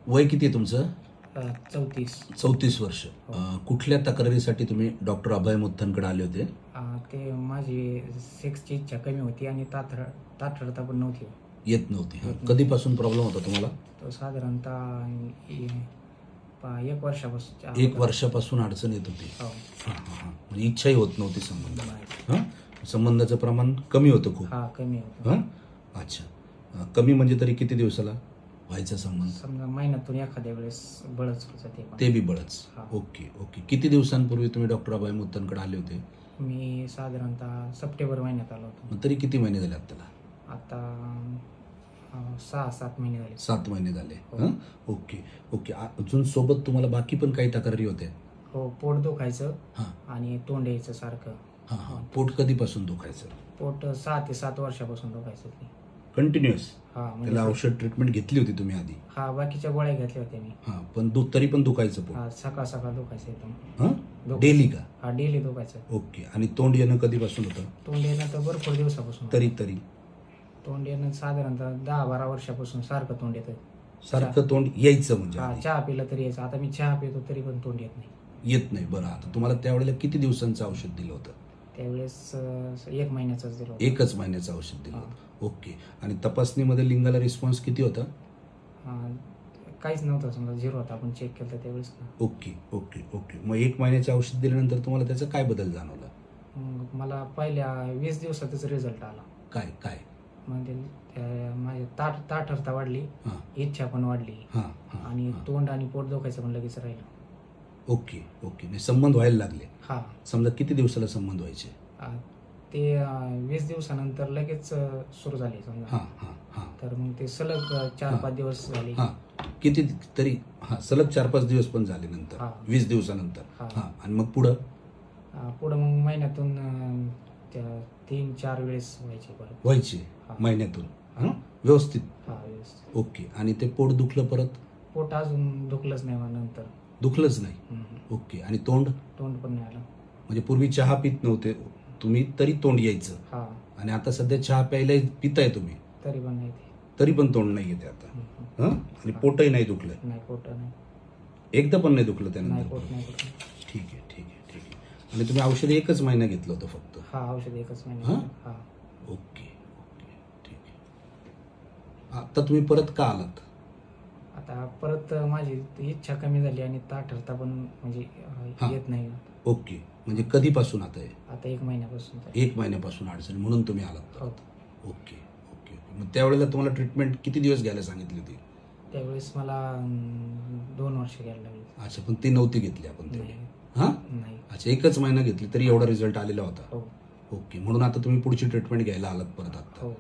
वय किती आहे तुमचं? 34 वर्ष. कुठल्या तक्रारीसाठी तुम्ही डॉक्टर अभय मुथ्थनकडे आले होते? ते माझी सेक्सची इच्छा कमी होती आणि ताठरता पण नव्हती. येत नव्हती. कधीपासून प्रॉब्लेम होता तुम्हाला? तो साधारणतः 1 वर्षापासून. 1 वर्षापासून अडचण येत होती. म्हणजे इच्छाही होत नव्हती संबंधाला. संबंधाचं प्रमाण कमी होतं खूप? कमी होतं. अच्छा. कमी म्हणजे तरी किती दिवसाला व्हायचा संबंध? समजा महिन्यातून एखाद्या वेळेस बळच व्हायचं. ते बी बळच. Okay okay. किती दिवसांपूर्वी तुम्ही डॉक्टर अभय मुथ्थनकडे आले होते? मी साधारणतः सप्टेंबर महिन्यात आलो होतो. मग तरी किती महिने झाले त्याला? आता 6-7 महिने झाले. 7 महिने झाले. Okay okay. अजून सोबत तुम्हाला बाकी पण काही तक्रारी होत्या? हो, पोट दुखायचं आणि तोंड यायचं सारखं. पोट कधीपासून दुखायचं? पोट 6 ते 7 वर्षापासून दुखायचं. कंटिन्युअस? म्हणजे त्याला औषध ट्रीटमेंट घेतली होती तुम्ही आधी? बाकीच्या गोळ्या घेतल्या होत्या मी. पण तरी पण दुखायचं पोट? सकाळ दुखायचं एकदम. डेली का? डेली दुखायचं. ओके. आणि तोंड येणं कधीपासून होतं? तोंड येणं तर भरपूर दिवसापासून. तरी तोंड येणं साधारणतः 10-12 वर्षापासून सारखं तोंड येतं. सारखं तोंड यायचं म्हणजे? चहा पिलं तरी यायचं. आता मी चहा पितो तरी पण तोंड येत नाही. येत नाही. बरं, आता तुम्हाला त्यावेळेला किती दिवसांचं औषध दिलं होतं? त्यावेळेस 1 महिन्याचंच दिलं होतं. 1च महिन्याचं औषध दिलं होतं. ओके. आणि तपासणीमध्ये लिंगाला रिस्पॉन्स किती होता? काहीच नव्हतं, समजा 0 होता. आपण चेक केलं त्यावेळेस. Okay okay okay. मग 1 महिन्याचं औषध दिल्यानंतर तुम्हाला त्याचा काय बदल जाणवला? मला पहिल्या 20 दिवसातच रिझल्ट आला. काय? म्हणजे माझी ताठरता वाढली, इच्छा पण वाढली आणि तोंड आणि पोट दुखायचं पण लगेच राहिलं. Okay okay. संबंध व्हायला लागले? समजा किती दिवसाला संबंध व्हायचे? ते 20 दिवसानंतर लगेच सुरू झाले समजा. तर मग ते सलग 4-5 दिवस झाले. किती तरी? सलग 4-5 दिवस पण झाले नंतर 20 दिवसानंतर. आणि मग पुढं मग महिन्यातून 3-4 वेळेस व्हायचे महिन्यातून व्यवस्थित? ओके. आणि ते पोट दुखलं परत? पोट अजून दुखलंच नाही. नंतर दुखलंच नाही? ओके. आणि तोंड पण नाही आलं. म्हणजे पूर्वी चहा पित नव्हते तुम्ही तरी तोंड यायचं, आणि आता सध्या चहा प्यायला पिताय तुम्ही तरी पण तोंड नाही येते आता? आणि पोटही नाही दुखलं? नाही, पोट नाही. एकदा पण नाही दुखलं त्यानंतर? ठीक आहे. आणि तुम्ही औषध 1च महिना घेतलं होतं फक्त? औषध 1च महिना. Okay okay. ठीक आहे. आता तुम्ही परत का आलात? आता परत माझी इच्छा कमी झाली आणि ताठरता पण म्हणजे येत नाही. ओके. म्हणजे कधीपासून आता? 1 महिन्यापासून. 1 महिन्यापासून अडचण, म्हणून तुम्ही आलात? Okay okay okay. मग त्यावेळेला तुम्हाला ट्रीटमेंट किती दिवस घ्यायला सांगितली होती? त्यावेळेस मला 2 वर्ष घ्यायला लागली. अच्छा. पण ती नव्हती घेतली आपण तेवढी? नाही. अच्छा. 1च महिना घेतली तरी एवढा रिझल्ट आलेला होता? ओके. म्हणून आता तुम्ही पुढची ट्रीटमेंट घ्यायला आलात परत आता?